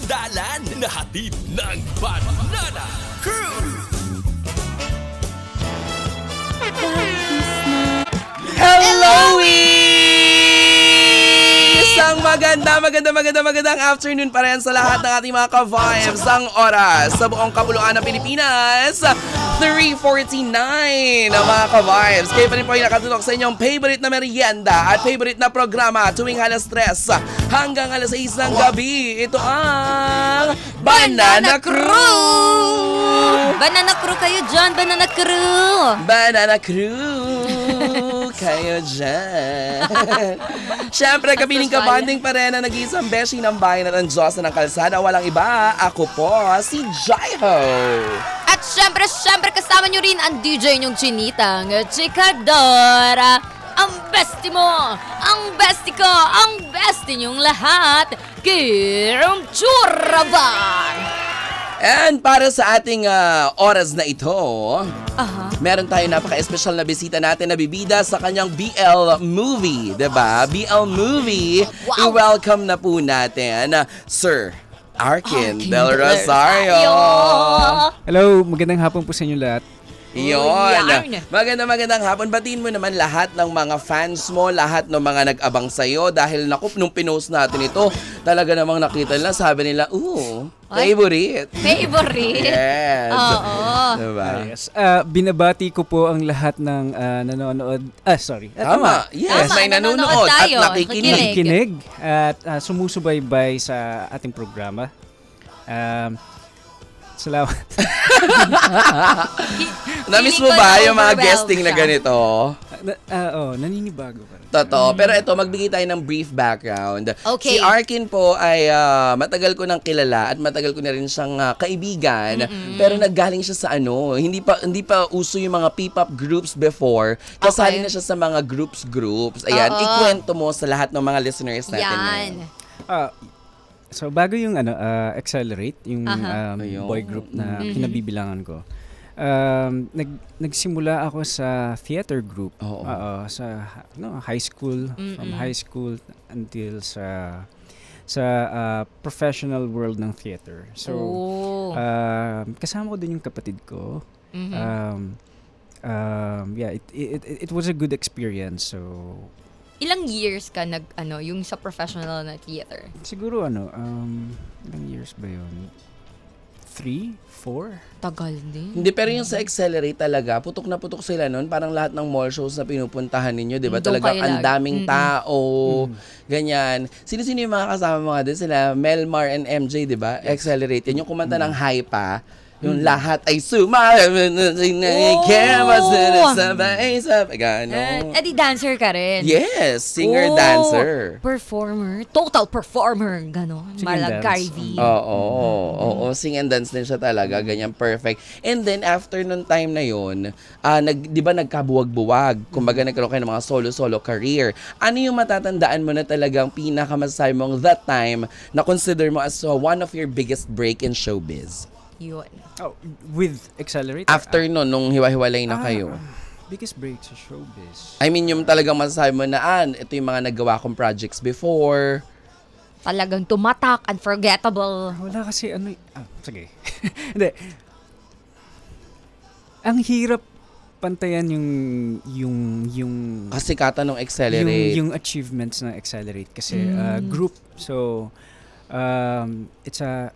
dalan na hatid ng Banana Crew. Hello! Isang magandang afternoon pa rin sa lahat ng ating mga ka-vibes. Ang oras sa buong kapuluan ng Pilipinas, 3:49 na mga ka-vibes. Kayo pa rin po ay nakatutok sa inyong favorite na merienda at favorite na programa tuwing alas 3 hanggang alas 6 ng gabi. Ito ang Banana Crew! Banana Crew kayo dyan, Banana Crew! Banana Crew! Kayo dyan. Siyempre, kapiling kabanding pa rin na nag-iisang beshi ng bayan at ang Diyos na ng kalsada. Walang iba, ako po, si Jaiho. At syempre, kasama nyo rin ang DJ nyong chinitang Chikadora. Ang bestie mo, ang bestie ko, ang bestie nyong lahat, Kim Churavan. And para sa ating oras na ito, meron tayong napaka-espesyal na bisita natin na bibida sa kanyang BL movie, diba? BL movie, i-welcome na po natin, Sir Arkin Del Rosario. Hello, magandang hapon po sa inyo lahat. Iyon. Magandang hapon. Batiin mo naman lahat ng mga fans mo, lahat ng mga nag-abang sa'yo dahil naku, nung pinost natin ito, talaga namang nakita nila, sabi nila, favorite. Favorite? Yes. Oo. Diba? Yes. Binabati ko po ang lahat ng nanonood. Sorry. Tama. Yes, may nanonood at nakikinig at sumusubaybay sa ating programa. Salamat. Namiss mo ba yung mga guesting na ganito? Naninibago pa rin. Totoo. Pero ito, magbigay tayo ng brief background. Okay. Si Arkin po ay matagal ko nang kilala at matagal ko na rin siyang kaibigan. Pero naggaling siya sa hindi pa uso yung mga P-pop groups before. Kasali na siya sa mga groups. Ayan, ikwento mo sa lahat ng mga listeners natin. Yan. So bago yung Accelerate, yung boy group na kinabibilangan ko. Nagsimula ako sa theater group. Sa high school, from high school until sa professional world ng theater. So kasama ko din yung kapatid ko. It was a good experience. So ilang years ka yung sa professional na theater? Siguro ilang years ba yun? 3? 4? Tagal din. Hindi, pero yung sa Accelerate talaga, putok na putok sila nun. Parang lahat ng mall shows na pinupuntahan ninyo, di ba? Talagang ang daming tao, ganyan. Sino-sino yung mga kasama mga din? Sila Melmar and MJ, di ba? Accelerate. Yan yung kumanta ng High pa. Yung lahat ay Edi dancer ka rin. Yes, singer-dancer. Performer. Total performer. Ganon. Malag Carrie V. Oo, sing and dance din siya talaga. Ganyan, perfect. And then, after nung time na yun, di ba nagkabuwag-buwag? Kumbaga, nagkaroon kayo ng mga solo-solo career. Ano yung matatandaan mo na talagang pinakamasasabi mong that time na consider mo as one of your biggest break in showbiz? Yun. With Accelerate? After nung hiwa-hiwalay na kayo. Biggest break sa showbiz. I mean, yung talagang masasabi mo na, ito yung mga nagawa kong projects before. Talagang tumatak, unforgettable. Wala kasi sige. Hindi. Ang hirap pantayan yung kasikatan ng Accelerate. Yung achievements ng Accelerate kasi group. So, it's a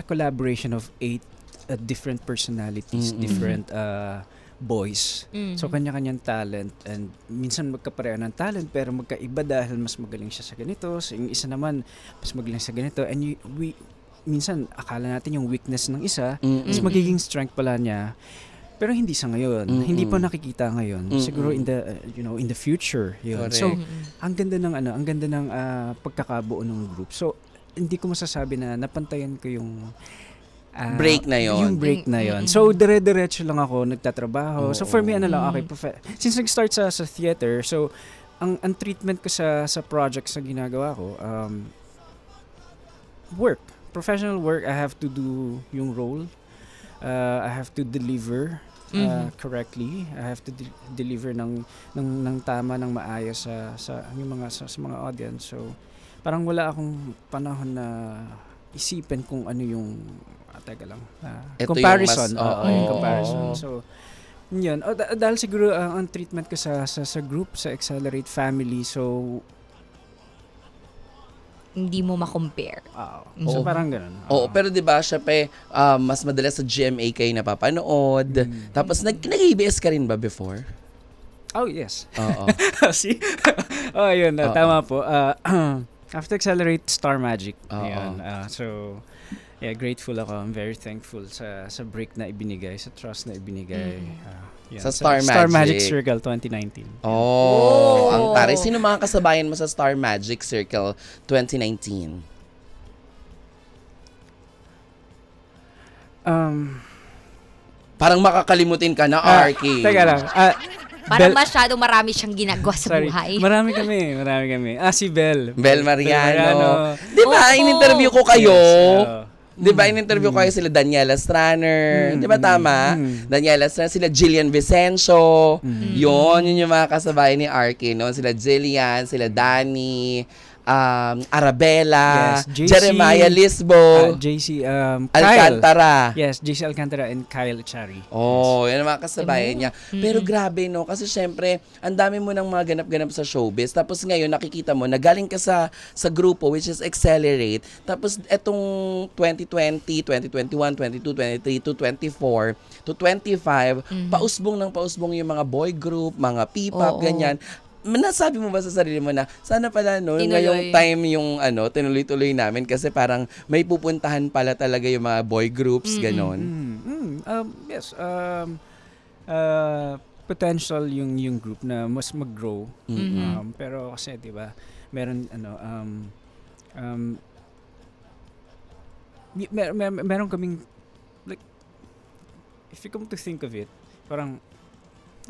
collaboration of 8 different personalities, different boys. So, kanya-kanyang talent. And minsan magkapareho ng talent, pero magkaiba dahil mas magaling siya sa ganito. So, yung isa naman, mas magaling sa ganito. And minsan, akala natin yung weakness ng isa, mas magiging strength pala niya. Pero hindi sa ngayon. Hindi pa nakikita ngayon. Siguro in the future. Yun. So, ang ganda ng pagkakabuo ng group. So, hindi ko masasabi na napantayan ko yung break na yon. Yung break na yon. So, dire-diretso lang ako nagtatrabaho. So, for me, since nag-start sa theater, so, ang treatment ko sa projects na ginagawa ko, work. Professional work, I have to do yung role. I have to deliver correctly. I have to deliver ng tama, ng maayos sa mga audience. So, parang wala akong panahon na isipin kung ano yung teka lang. Ito Comparison. yung mas, Yung comparison. So, yun. Dahil siguro ang treatment ko sa group, sa Accelerate Family, so Hindi mo ma-compare. so parang ganun. Oo, pero 'di ba, syempre mas madalas sa GMA kayo napapanood. Tapos nag-ABS ka rin ba before? Oh, yes. Oo. See? Yun. Tama po. After Accelerate, Star Magic. Ayun. So, yeah, grateful ako. I'm very thankful sa break na ibinigay, sa trust na ibinigay. Yan. Sa Star Star Magic Magic Circle 2019. Ang taray. Sino mga kasabayan mo sa Star Magic Circle 2019? Parang makakalimutin ka na, Arky. Teka lang. Parang masyadong marami siyang ginagawa sa buhay. Marami kami. Si Bel. Bel Mariano. Di ba, in-interview ko kayo? Di ba, in-interview ko kayo sila Daniela Straner. Di ba tama? Daniela Straner, sila Jillian Vicencio. Yun yung mga kasabayan ni Arky. No? Sila Jillian, sila Danny, Arabella, yes, Jeremiah Lisbo, JC Alcantara. Yes, JC Alcantara and Kyle Chari. Yan ang mga kasabayan niya. Pero grabe, no? Kasi syempre, ang dami mo ng mga ganap-ganap sa showbiz. Tapos ngayon, nakikita mo, nagaling ka sa grupo, which is Accelerate. Tapos etong 2020, 2021, 22, 23, to 24, to 25, pausbong yung mga boy group, mga P-pop, ganyan. Nasabi mo ba sa sarili mo na sana pala ngayong time yung tinuloy-tuloy namin kasi parang may pupuntahan pala talaga yung mga boy groups, ganon? Yes. Potential yung group na mas mag-grow. Pero kasi 'di ba, meron meron kaming like, if you come to think of it, parang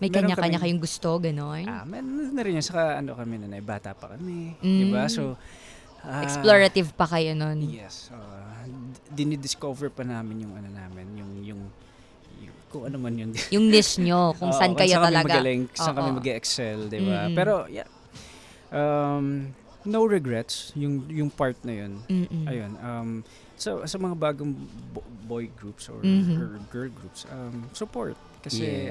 may kanya-kanya kayong gusto, gano'n? Meron na rin yun. Saka kami na bata pa kami. Diba? So, explorative pa kayo nun. Yes. Dinidiscover pa namin yung yung kung ano man yun. Yung niche nyo, kung saan kayo saan talaga. Saan kami mag-excel, diba? Pero, yeah. No regrets, yung part na yun. Ayun. So, sa mga bagong boy groups or girl groups, support. Kasi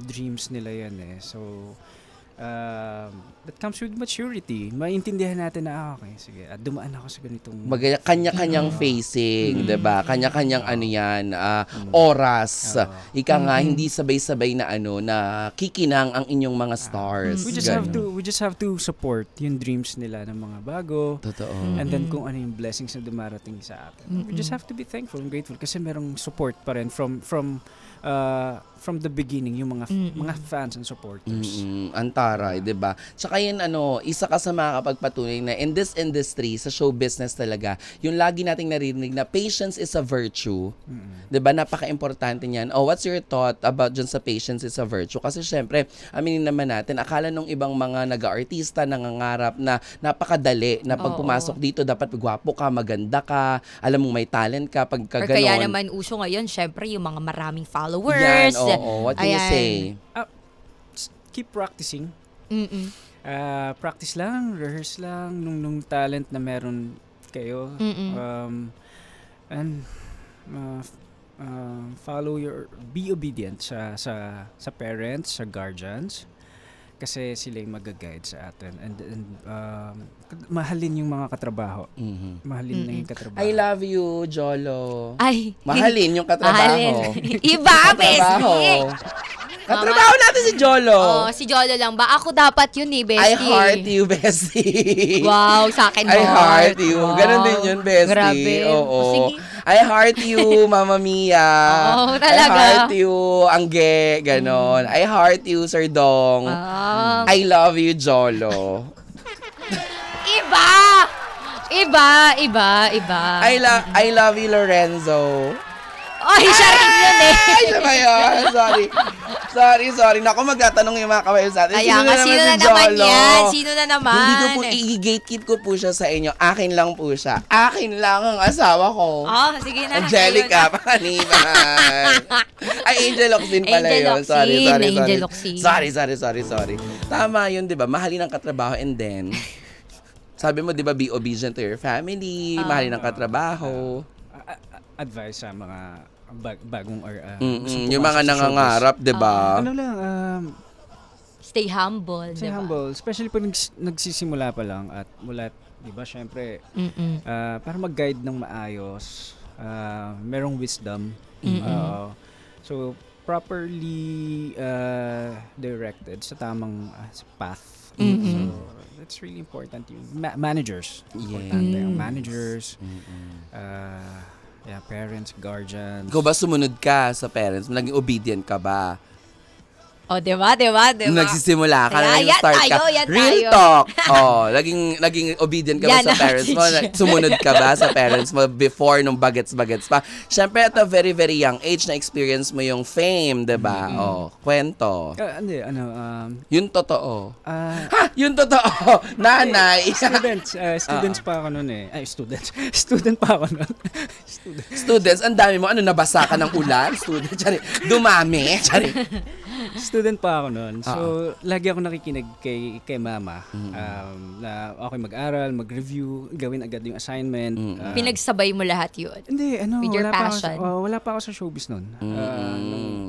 dreams nila yan eh. So, that comes with maturity. Maintindihan natin na, okay, sige, dumaan ako sa ganitong... Kanya-kanyang facing, diba? Kanya-kanyang oras. Ika nga, hindi sabay-sabay na na kikinang ang inyong mga stars. We just have to support yung dreams nila ng mga bago. Totoo. And then kung ano yung blessings na dumarating sa atin. We just have to be thankful and grateful kasi merong support pa rin from the beginning yung mga fans and supporters. Antaray, 'di ba? Tsaka yun isa ka sa makakapagpatunay na in this industry, sa show business talaga, yung lagi nating naririnig na patience is a virtue. 'Di ba? Napaka-importante niyan. What's your thought about dyan sa patience is a virtue? Kasi syempre, aminin naman natin, akala nung ibang mga nag-aartista nangangarap na napakadali na pag pumasok dito dapat gwapo ka, maganda ka, alam mo may talent ka pagka ganon. Kaya naman uso ngayon, syempre yung mga maraming followers. What can you say? Keep practicing. Practice lang, rehearse lang nung talent na meron kayo. And be obedient sa parents, sa guardians. Kasi sila yung mag-guide sa atin. And mahalin yung mga katrabaho. Mahalin na yung katrabaho. I love you, Jolo. Ay. Mahalin yung katrabaho. Iba, bestie. Katrabaho natin si Jolo. Si Jolo lang ba? Ako dapat yun bestie. I heart you, bestie. Wow, sa akin I heart you. Wow. Ganon din yun, bestie. Grabe. Oo. Sige. I heart you, Mama Mia. Talaga. I heart you, Angge. Ganon. I heart you, Sir Dong. I love you, Jolo. Iba. I love you, Lorenzo. Ay, siya rin yun eh. Ay, siya ba yun? Sorry. Naku, magtatanong yung mga kabayo sa atin. Sino na naman yan? Sino na naman? Hindi ko po, i-gatekeep ko po siya sa inyo. Akin lang po siya. Akin lang ang asawa ko. Sige na. Angelica, pakaniban. Ay, Angel Oxin pala yun. Sorry. Angel Oxin. Sorry. Tama yun, di ba? Mahalin ang katrabaho and then... Sabi mo, di ba, be obedient to your family, mahalin ang katrabaho. Advice sa mga bagong or Yung mga nangangarap, di ba? ano lang, Stay humble, stay diba? humble. Especially pag nagsisimula pa lang at mula, di ba, syempre, para mag-guide ng maayos, merong wisdom. So, properly directed sa tamang path. So, that's really important. Yung managers. Importante yung managers. Parents, guardians. Ikaw ba sumunod ka sa parents mo? Naging obedient ka ba? O, diba? Nung nagsisimula ka, Yan naging start ka. tayo, yan Real tayo. talk. Naging obedient ka ba Yan sa parents mo? natin siya. Sumunod ka ba sa parents mo before nung bagets-bagets pa? Siyempre, at a very, very young age, na-experience mo yung fame, diba? Kwento. Hindi, Yung totoo. ah, Yung totoo. Nanay. students pa ako noon eh. Ay, students. Student pa ako noon. Students, ang dami mo. Ano, nabasa ka ng ulan? Student, tsari. Dumami. Tsari. Student pa ako noon. So, lagi ako nakikinig kay mama. Na okay mag-aral, mag-review, gawin agad yung assignment. Pinagsabay mo lahat yun. Hindi, With your passion. Wala pa ako sa showbiz noon.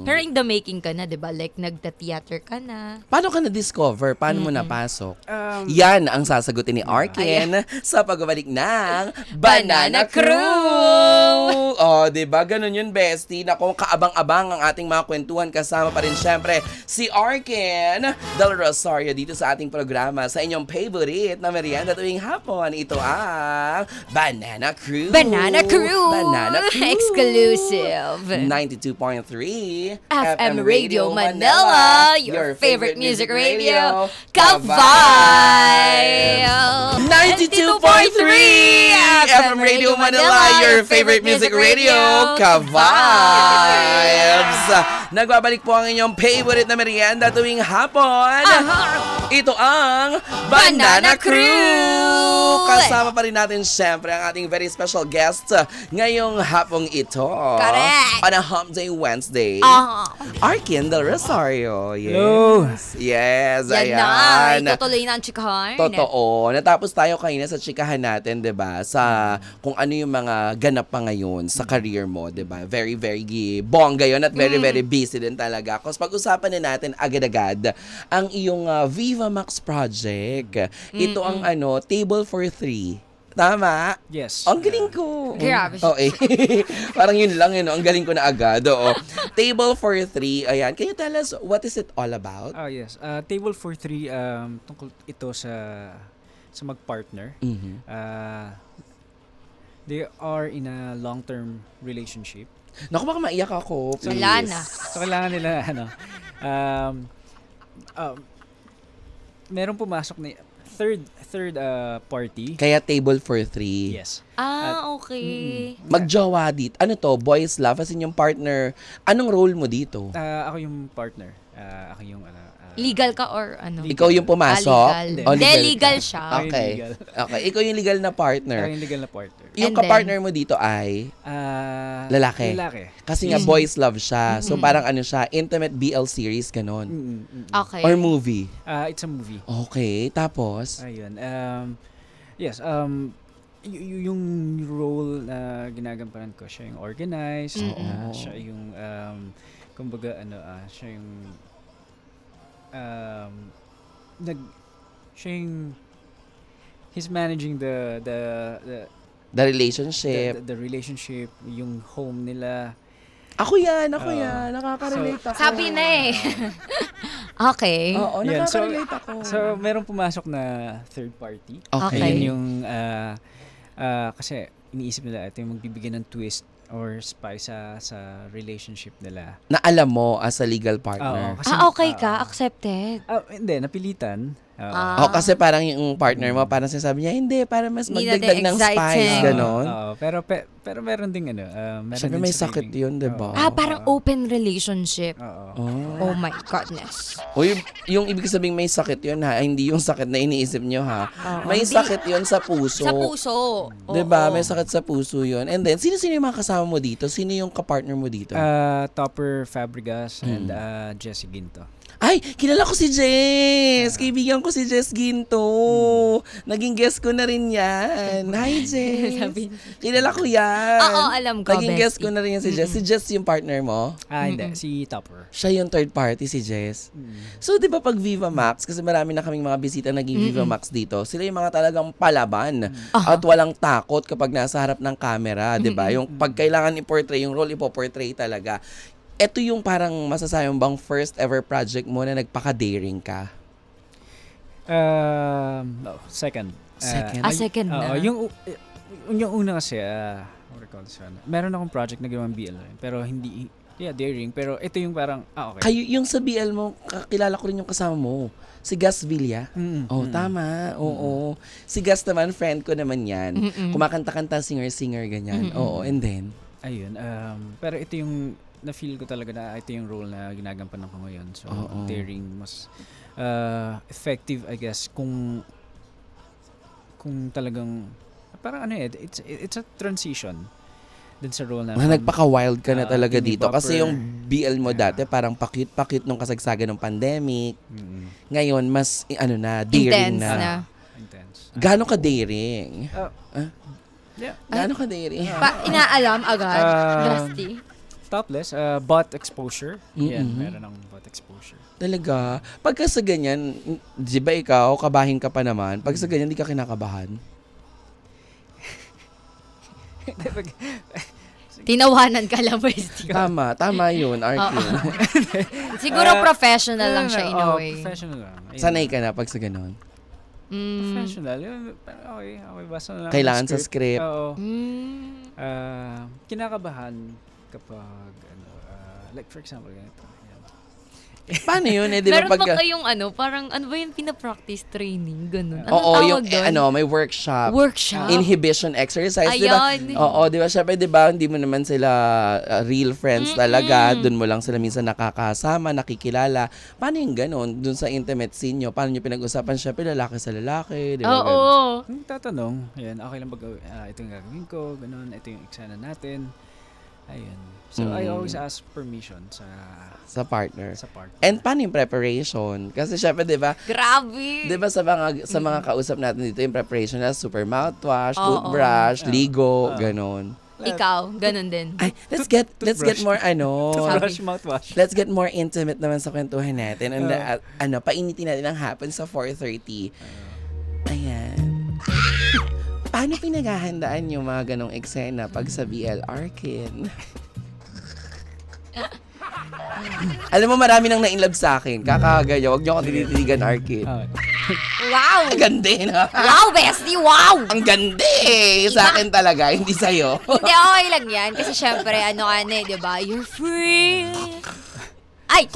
Pero in the making ka na, diba? Like, nagta-theater ka na. Paano ka na-discover? Paano mo napasok? Yan ang sasagutin ni Arkin sa pagbabalik ng Banana Crew! Oh, diba? Ganun yun, bestie. Naku, kaabang-abang ang ating mga kwentuhan. Kasama pa rin, syempre, si Arkin Del Rosario dito sa ating programa sa inyong favorite na merienda tuwing hapon. Ito ang Banana Crew! Banana Crew! Banana Crew! Exclusive! 92.3 FM Radio Manila, your favorite music radio, Kavay! 92.3 FM Radio Manila, your favorite music radio, Ka-Vibes! Nagbabalik po ang inyong favorite na merienda tuwing hapon. Ito ang Banana Crew! Kasama pa rin natin syempre ang ating very special guest ngayong hapong ito. Correct! On a Hump Day Wednesday. Arkin Del Rosario. Yes. Hello. Yes, Yan na, ayan. itutuloy na ang chikahan. Totoo. Natapos tayo kanina sa chikahan natin, 'di ba? Sa kung ano yung mga ganap pa ngayon sa career mo, 'di ba? Very very bongga 'yon at very very busy din talaga. Kasi pag-usapan na natin agad-agad ang iyong Viva Max project. Ito ang Table for Three. Tama? Yes. Ang galing ko. Grabe. Okay. Parang yun lang yun. Ang galing ko na agad. Oo. Table for Three. Ayan. Can you tell us what is it all about? Yes. Table for Three, tungkol ito sa mag-partner. They are in a long-term relationship. Naku, baka maiyak ako. Please. Wala na. So, kailangan nila, meron pumasok na third party. Kaya Table for Three. Yes. Okay. Magjowa dito. Ano to? Boys love? As in yung partner. Anong role mo dito? Ako yung partner. Ako yung Legal ka or ano? Ikaw yung pumasok? Legal. O, Hindi, legal legal ka? siya. Okay. Legal. Okay. Ikaw yung legal na Ako partner. yung legal na partner. Yung And kapartner mo dito ay lalaki. Lalaki. Kasi nga boys love siya. So parang ano siya, intimate BL series ganon. Okay. Or movie. It's a movie. Okay. Tapos? Ayun. Yes. Yung role na ginagampanan ko, siya yung organized. Siya yung, kumbaga, siya yung, siya yung, he's managing the relationship. the relationship, yung home nila. Ako yan. Nakaka-relate ako. Sabi na eh. Okay. Oo, Yan, nakaka-relate ako. So, merong pumasok na third party. Okay. Okay. Yun yung, kasi iniisip nila, ito yung magbibigay ng twist or spice sa relationship nila. Na alam mo as a legal partner. Oo, kasi, Okay ka? Accepted? Hindi, napilitan. Kasi parang yung partner mo, parang sinasabi niya, hindi, para mas Hindi magdagdag natin ng spice, exciting. ganon. Pero meron ding meron Siyempre din may sa sakit feeling. yun, diba? Parang open relationship. Oo. Oh my goodness. O yung ibig sabihin may sakit yun ha, hindi yung sakit na iniisip nyo ha. May Hindi. sakit yun sa puso. Sa puso. Diba? Oo. May sakit sa puso yun. And then, sino-sino yung mga kasama mo dito? Sino yung kapartner mo dito? Topper Fabregas and Jesse Ginto. Ay, kilala ko si Jess. Kaibigan ko si Jess Ginto. Naging guest ko na rin yan. Hi, Jess. Kilala ko yan. Oo, alam ko, Naging guest bestie. ko na rin yan si Jess. Si Jess yung partner mo? Hindi. Si Topper. Siya yung third party, si Jess. So, di ba pag Viva Max, kasi marami na kaming mga bisita naging Viva Max dito, sila yung mga talagang palaban at walang takot kapag nasa harap ng camera, di ba? Yung pag kailangan i-portray, yung role ipo-portray talaga. Ito yung parang masasayang bang first ever project mo na nagpaka-daring ka? No, second. Second? Second na. Yung una kasi, what do you call this one? Meron akong project na ginawang BL, pero hindi, daring. Pero ito yung parang, okay. Kayo, yung sa BL mo, kilala ko rin yung kasama mo. Si Gus Villa. Tama. Oo. Si Gus naman, friend ko naman yan. Kumakanta-kanta, singer-singer, ganyan. Oo, and then? Ayun. Pero ito yung na-feel ko talaga na ito yung role na ginagampanan ko ngayon. So, daring, mas effective, I guess, kung talagang, parang it's a transition dun sa role na. Nagpaka-wild ka na talaga dito. Popper. Kasi yung BL mo dati, parang pakit-pakit nung kasagsagan ng pandemic. Ngayon, mas, daring Intense na. Intense. Gano'n ka daring? Yeah. Gano'n ka daring? Inaalam agad, bestie. Topless, butt exposure. Yan, meron ng butt exposure. Talaga. Pagka sa ganyan, di ba ikaw, kabahin ka pa naman, pag sa ganyan, di ka kinakabahan? Tinawanan ka lang, bestie. Tama yun, Arkin. Siguro professional lang siya in a way. Professional lang. Ayun. Sanay ka na pag sa ganon? Professional. Okay, basta lang. Kailangan sa script. Oo. Kinakabahan kapag, like for example, ganito. Yan. Paano yun? Di ba Meron ba kayong parang ano ba yung pina-practice training? Ganun. Anong Oo, tawag yung doon? may workshop. Workshop? Inhibition exercise, di ba? Ayan. Oo, di ba? Syempre, di ba, hindi mo naman sila real friends talaga. Doon mo lang sila minsan nakakasama, nakikilala. Paano yung ganon? Doon sa intimate scene nyo, paano nyo pinag-usapan? Syempre, lalaki sa lalaki, di ba? Oo. Kung tatanong, ayan, okay lang ito yung gagawin ko, ganun, ito yung eksena natin. Ayun. So, I always ask permission Sa partner. sa partner. And paano yung preparation? Kasi syempre, di ba, Grabe. di ba sa mga kausap natin dito, yung preparation na super mouthwash, toothbrush, ligo, ganon. Ikaw, ganun din. Ay, let's get more Toothbrush, mouthwash. let's get more intimate naman sa kwentuhan natin. And painitin natin ang hapon sa 4:30. Ayan. Paano pinaghahandaan yung mga ganong eksena pag sa BL Arkin? Alam mo, marami nang na-inlove sa akin. Kakagayo, huwag niyo ako tinitiligan, Arkin. Wow! Ang ganda na. Wow, bestie! Wow! Ang ganda sa akin talaga, hindi sa'yo. Hindi, okay lang yan. Kasi syempre, di ba? You're free. Ay!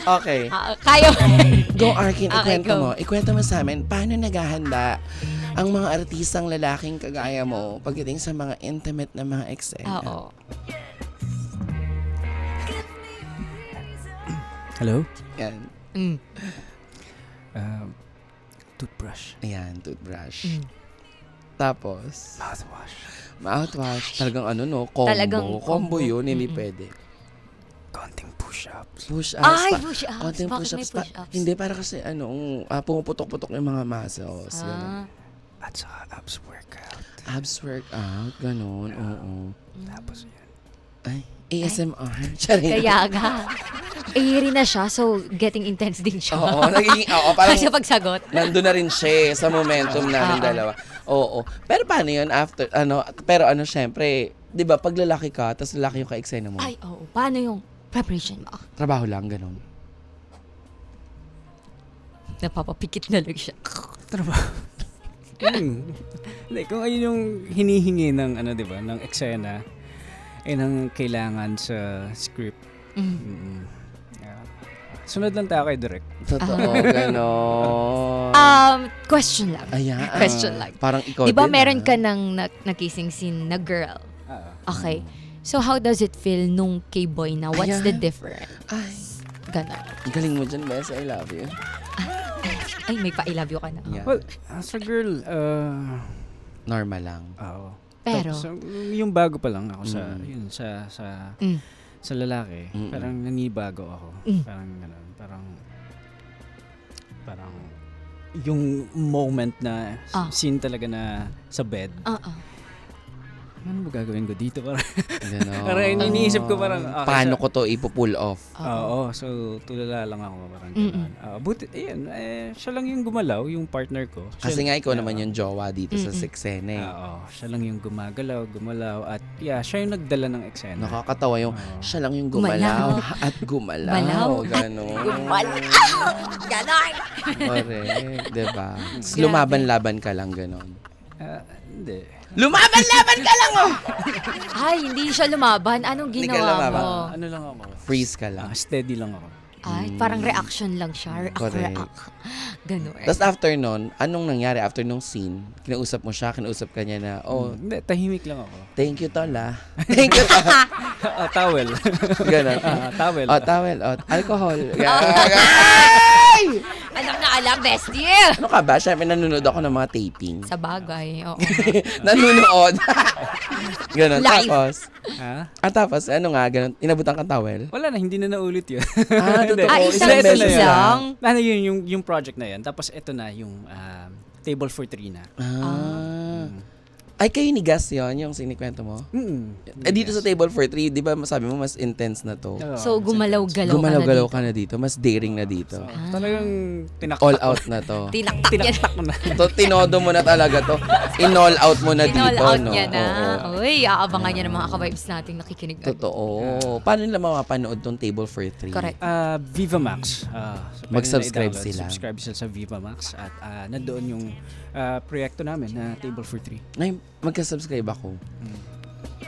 Okay. Kayo. Go, Arkin, Okay, ikwento go. mo. Ikwento mo sa amin, paano naghahanda ang mga artistang lalaking kagaya mo pagdating sa mga intimate na mga eksena? Oo. Hello? Yan. Toothbrush. Ayan, toothbrush. Tapos, Mouthwash. mouthwash. Talagang combo. Talagang Combo combo. yun, hindi pwede. Konting push-ups. Push-ups. Ay, push-ups. Konting Bakit push-ups. may push-ups? Hindi, para kasi pumuputok-putok yung mga muscles. Ganun. At saka abs workout. Abs workout, ganun. Oo. Tapos yun. Ay, ASMR. Charing. Kaya ga. Iri na siya, so getting intense din siya. Oo, parang Sa pagsagot. nandun na rin siya sa momentum namin dalawa. Oo. Pero paano yun after, syempre, di ba, pag lalaki ka, tapos lalaki yung ka-eksena mo, Ay, oo. Paano yung preparation mo? trabaho lang, ganun. Napapapikit na lang siya. Hindi, kung ayun yung hinihingi ng, di ba, ng eksena, ng kailangan sa script. Sunod lang tayo kay Direk. Totoo, gano'n. Question lang. Ayan. Question lang. Parang ikaw Di ba din, meron ka ng nakissing scene na girl? Okay. So how does it feel nung K-boy na? What's the Ayan. difference? Ay, Ganon. galing mo dyan, Bes. I love you. Ay, may pa-I love you ka na. Yeah. Well, as a girl, Normal lang. oo. Pero, So, yung bago pa lang ako sa, yun, sa sa lalaki, Mm-mm. parang nanibago ako. Parang gano'n, parang yung moment na scene talaga na sa bed. Ano ba gagawin ko dito? Gano'n. Parang iniisip ko parang, Paano ko to ipo-pull off? Oo, so tulala lang ako parang gano'n. Buti, ayun, siya lang yung gumalaw, yung partner ko. Kasi nga ikaw naman yung jowa dito sa eksena eh. Oo, siya lang yung gumalaw, at siya yung nagdala ng eksena. Nakakatawa yung siya lang yung gumalaw at gumalaw. Gumalaw. Gano'n. Ganon! Correct. Diba? Lumaban-laban ka lang gano'n. Hindi. Lumaban-laban ka lang oh! Ay, hindi siya lumaban. Anong Hindi ka ginawa lumaban. mo? Ano lang ako? Freeze ka lang. Steady lang ako. Ay, parang reaction lang siya. Correct. Ganon. Tapos after nun, anong nangyari after nung scene? Kinausap mo siya, kinausap ka niya na, Hindi, tahimik lang ako. thank you tol ah. Thank you tol. Towel. Ganon. Towel. Towel. Alcohol. Alam, bestie! Ano ka ba? Siyempre nanonood ako ng mga taping. Sa bagay, oo. Nanonood. Ganon. Live. Tapos, ano nga, ganon. Inabutan kang towel? Wala na, hindi na naulit yun. Totoo. Isang Isang beses beses lang. Ano yun, yung project na yan. Tapos ito na, yung Table for Three na. Ay, kayo ni Gas yun, yung sinikwento mo? Dito sa Table for Three, di ba sabi mo mas intense na to? So, gumalaw-galaw Gumalaw-galaw ka ka na dito. Mas daring na dito. Talagang tinaktak. All out na to. Tinaktak mo na. To, tinodo mo na talaga to. In-all out mo na dito, All out no? niya na. Oo. Uy, aabangan niya ng mga ka-vibes nating nakikinig. Totoo. Paano nila mapapanood tong Table for Three? Correct. Viva Max. So Mag-subscribe pwede sila. nila i-download. Subscribe sila sa Viva Max. At nandoon yung proyekto namin na Table for Three. Ay, magka-subscribe ako.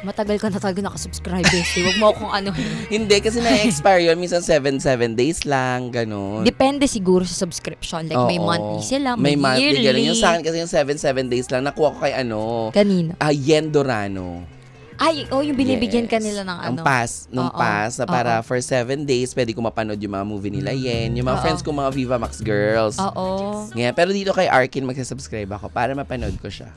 Matagal ka na talaga nakasubscribe, bestie. Huwag mo akong ano. Hindi, kasi na-expire yun. Minsan 7 days lang, ganun. Depende siguro sa subscription. Like, may Oo. monthly sila, May monthly. Ganun. yearly. Yung sa akin kasi yung 7 days lang. Nakuha ko kay ano, Kanino? Yen Dorano. Ay, yung binibigyan Yes. ka nila ng ano. Ang pass. Nung Oo. pass na para Oo. for 7 days, pwede ko mapanood yung mga movie nila Yen. Yung mga friends ko, mga Viva Max girls. Oo. Ngayon, pero dito kay Arkin, magsasubscribe ako para mapanood ko siya.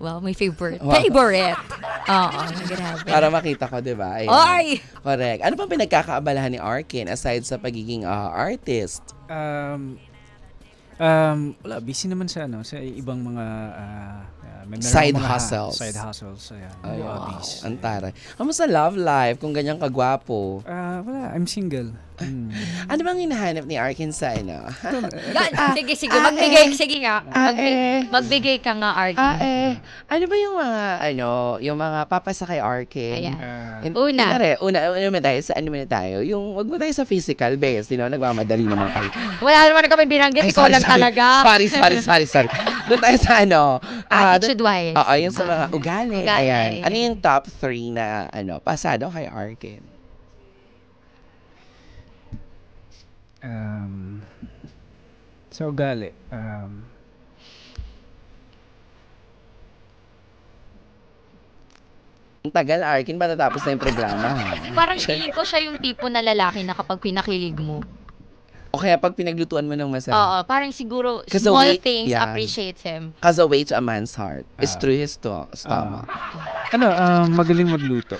Well, my favorite. Wow. Favorite. Oo, grabe. Para makita ko, di ba? Ayan. Oy! Correct. Ano pang pinagkakaabalahan ni Arkin aside sa pagiging artist? Wala, busy naman sa sa ibang mga meron Side mga hustles. Side hustles, ayan. Ay, Hobbies. Antara. Kamusta love life kung ganyan kagwapo? Wala, I'm single. Ano bang hinahanap ni Arkin sa ano? Sige, magbigay. Sige nga. Magbigay ka nga, Arky. Ano ba yung mga, yung mga papasa kay Arkin? Ayan. Una muna tayo sa ano muna tayo? Yung, wag mo tayo sa physical base, nagmamadali naman kayo. Wala naman kami binanggit. Ikaw lang talaga. Sorry. Doon tayo sa ano? Attitude-wise. Oo, yung sa mga ugali. Ugali. Ayan. Ano yung top 3 na, pasado kay Arkin? Sa ugali, Ang tagal, Arkin, ba natapos na yung programa? Parang feeling ko siya yung tipo na lalaki na kapag pinakilig mo. O kaya pag pinaglutuan mo ng masarap. Oo, parang siguro Kasi small wait, things yan. appreciates him. Cause a way to a man's heart is through his stomach. magaling magluto.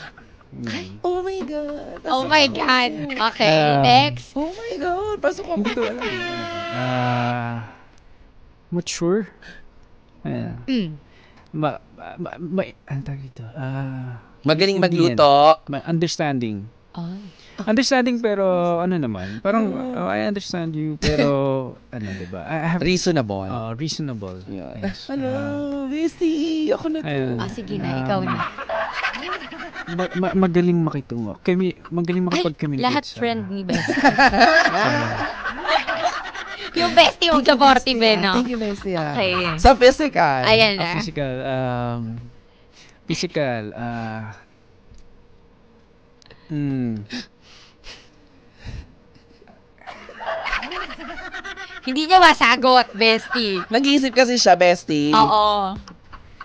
Oh my God. Oh my God. Okay, next. Oh my God. Pasok ko. Hindi ko alam. Mature. Ayan. Ano tawag ito? Magaling magluto. Understanding. Ay. Understanding pero ano naman, parang I understand you pero ano 'di ba? I have Reasonable. reasonable. Yeah. Yes. Hello, Bestie. Ako na to. Ayun. Sige na, ikaw na. Magaling makitungo. Magaling makipag-communicate. Lahat friend ni Bestie. Yung bestie yung supportive no? Thank you, Bestie. Okay. Sa physical. Ayan na. Physical, Hindi niya masagot, bestie. Nag-iisip kasi siya, Bestie. Oo.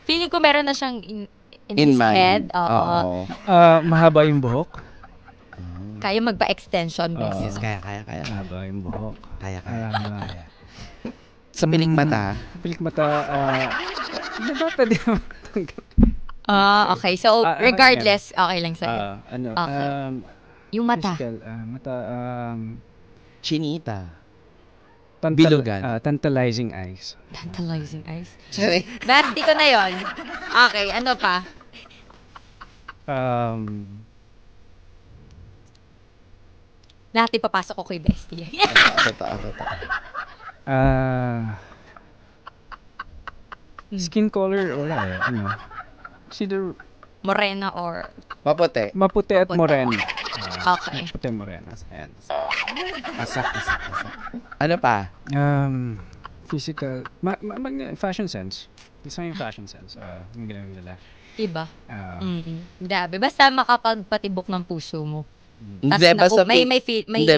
Feeling ko meron na siyang in In his mind. head. Oo. mahaba yung buhok. Kaya magpa-extension, bestie. Yes, kaya. Mahaba yung buhok. Kaya. Kaya. Sa piling mata. Pilik mata, pwede naman. Okay. So, regardless, okay lang sa'yo. Ano, Okay. Yung mata. Physical, mata, Chinita. Bilugan. Tantalizing eyes. Tantalizing eyes. Sorry. Bertie ko na yon. Okay, ano pa? Lahat ipapasok ko kay Bestie. Totoo. Skin color, wala eh. Ano? Consider Morena or... Maputi. maputi at Maputi. morena. Okay. Maputi morena. Ayan. Asak. Ano pa? Physical. Fashion sense. Gusto yung fashion sense. Yung gano'n nila. Iba. Grabe. Basta makapagpatibok ng puso mo. Tas Hindi, basta, may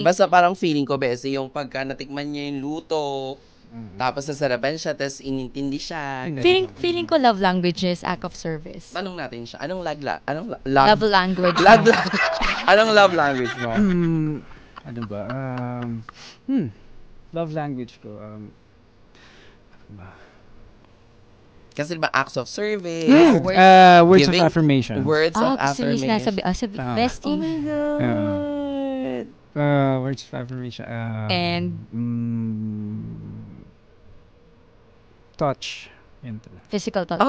basta parang feeling ko, Bessie, yung pagka natikman niya yung luto, tapos nasarapan siya, tapos inintindi siya. feeling ko love language is act of service. Tanong natin siya, anong Love language. Anong love language mo? Ano ba? Love language ko. Kasi diba acts of service, Words Giving- of affirmation. words of Gusto niyo affirmation. sinasabi. Bestie. Oh my God. Words of affirmation. And touch. Yun talaga. physical touch.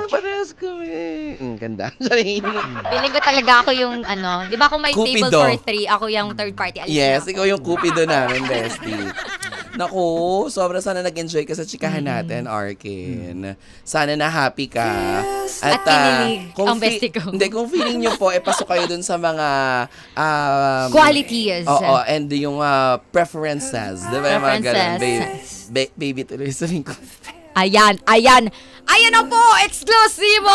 Parehas kami. Ganda. Sorry. Feeling ko talaga ako yung di ba kung may Cupido. table for 3, ako yung third party. Alis Yes, na. ikaw yung cupido namin, Bestie. Naku, sobra sana nag-enjoy ka sa chikahan natin, Arkin. Sana na happy ka. At kinilig ang bestie ko. Hindi, kung feeling nyo po, pasok kayo dun sa mga Qualities. Oo, and yung preferences. Di ba yung mga ganun? Preferences. Baby, tuloy sa ko. Ayan na po! Exclusivo!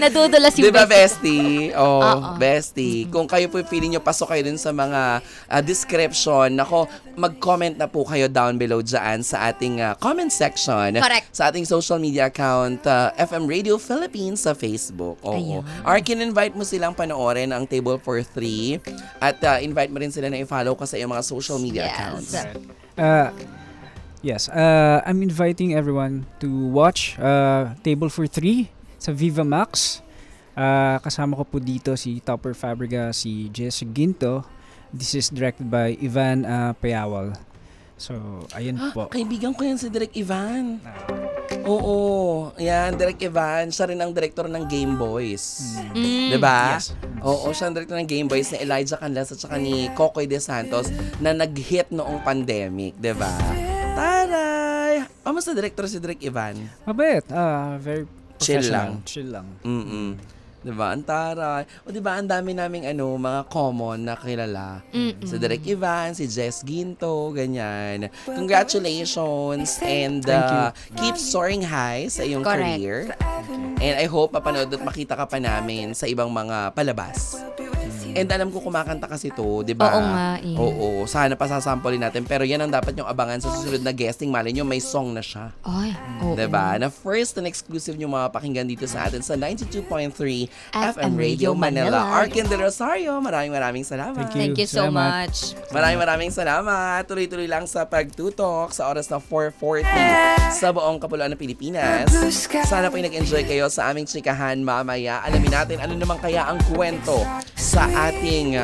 Nadudulas yung Di ba, bestie. Bestie? Oo. Bestie. Kung kayo po feeling nyo, pasok kayo dun sa mga description. Nako, mag-comment na po kayo down below dyan sa ating comment section. Correct. Sa ating social media account, FM Radio Philippines sa Facebook. Oo. Ayun. Arkin, invite mo silang panoorin ang Table for 3. At invite mo rin sila na i-follow ka sa iyong mga social media Yes. accounts. Yes, I'm inviting everyone to watch Table for 3 sa Viva Max. Kasama ko po dito si Topper Fabrica, si Jess Ginto. This is directed by Ivan Payawal. So, ayun po. Kaibigan ko yan si Direk Ivan. Oo, yan, Direk Ivan. Siya rin ang director ng Game Boys. Diba? Yes. Oo, siya ang director ng Game Boys ni Elijah Canlas at saka ni Kokoy De Santos na nag-hit noong pandemic. Diba? Taray! Kamusta director si Direk Ivan? Mabait. Very Chill professional. lang. Chill lang. Diba? Ang taray. O diba, ang dami naming mga common na kilala. Si Direk Ivan, si Jess Ginto, ganyan. Congratulations and keep soaring high sa iyong Correct. career. And I hope mapanood at makita ka pa namin sa ibang mga palabas. And alam ko kumakanta kasi to, di ba? Oo nga eh. Oo, sana pa sasampolin natin. Pero yan ang dapat yung abangan sa susunod na guesting. Malay nyo, may song na siya. Ay, oo. Diba? Na first and exclusive nyo mapapakinggan dito sa atin sa 92.3 FM FM Radio Radio Manila. Manila. Arkin De Rosario, maraming salamat. Thank Thank you so Salamat. much. Maraming salamat. Tuloy-tuloy lang sa pagtutok sa oras na 4:40 sa buong kapuluan ng Pilipinas. Sana po nag-enjoy kayo sa aming chikahan mamaya. Alamin natin ano naman kaya ang kwento sa ating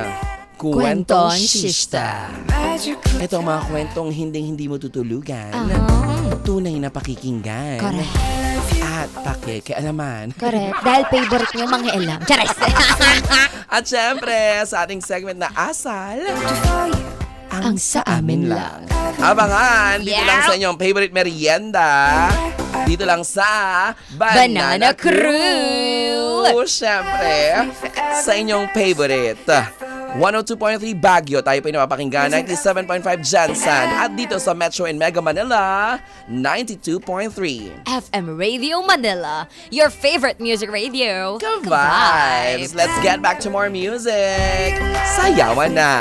Kwentong Shista. Ito ang mga kwentong hindi mo tutulugan. Tunay na pakikinggan. Correct. At pakikialaman. Correct. Dahil favorite niyo mga elam. Chares! At syempre, sa ating segment na Asal, ang sa amin lang. Abangan, dito lang sa inyong favorite merienda. Dito lang sa Banana Crew. Syempre, sa inyong favorite 102.3 Baguio, tayo pa napapakinggan, 97.5 Jansan, at dito sa Metro and Mega Manila, 92.3 FM Radio Manila, your favorite music radio. Ka-vibes! Let's get back to more music! Sayawan na!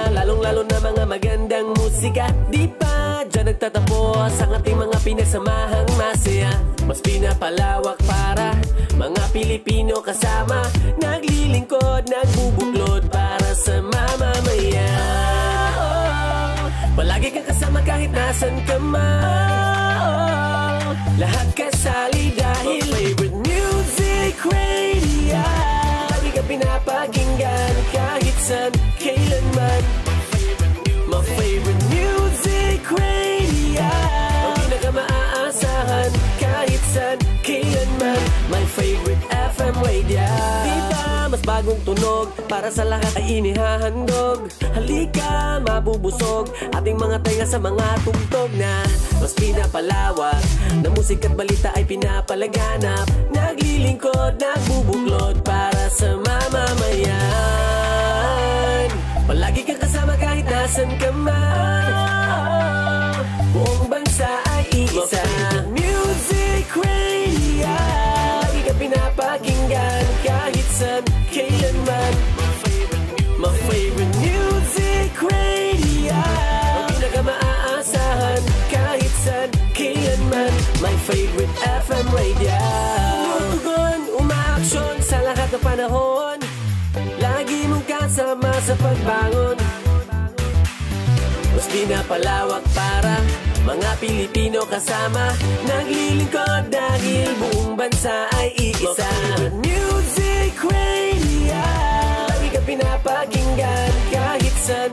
Lalong-lalo na mga magandang musika. Di pa dyan nagtatapos ang ating mga pinagsamahang masaya, mas pinapalawak para mga Pilipino kasama. Naglilingkod, nagbubuklod para sa mamamayan. Palagi kang kasama kahit nasan ka man. Lahat kasali dahil favorite music radio. Lagi ka pinapakinggan kahit saan, kailanman. My favorite music radio. Ang pinaka-maaasahan kahit saan, kailanman. My favorite FM radio. Diba mas bagong tunog para sa lahat ay inihahandog. Halika, mabubusog ating mga tenga sa mga tugtog na mas pinapalawak. Na musika at balita ay pinapalaganap. Naglilingkod, nagbubuklod para sa mamamayan. Palagi kang kasama kahit nasan ka man. Buong bansa ay iisa. Music radio. Lagi ka pinapakinggan kahit saan, kailanman. My favorite music radio. Ang pinaka-maaasahan kahit saan, kailanman. My favorite FM radio. Tugon, umaaksyon sa lahat ng panahon. Lagi mong kasama sa pagbangon. Mas pinapalawak para mga Pilipino kasama. Naglilingkod dahil buong bansa ay iisa. Music radio. Lagi ka pinapakinggan kahit saan,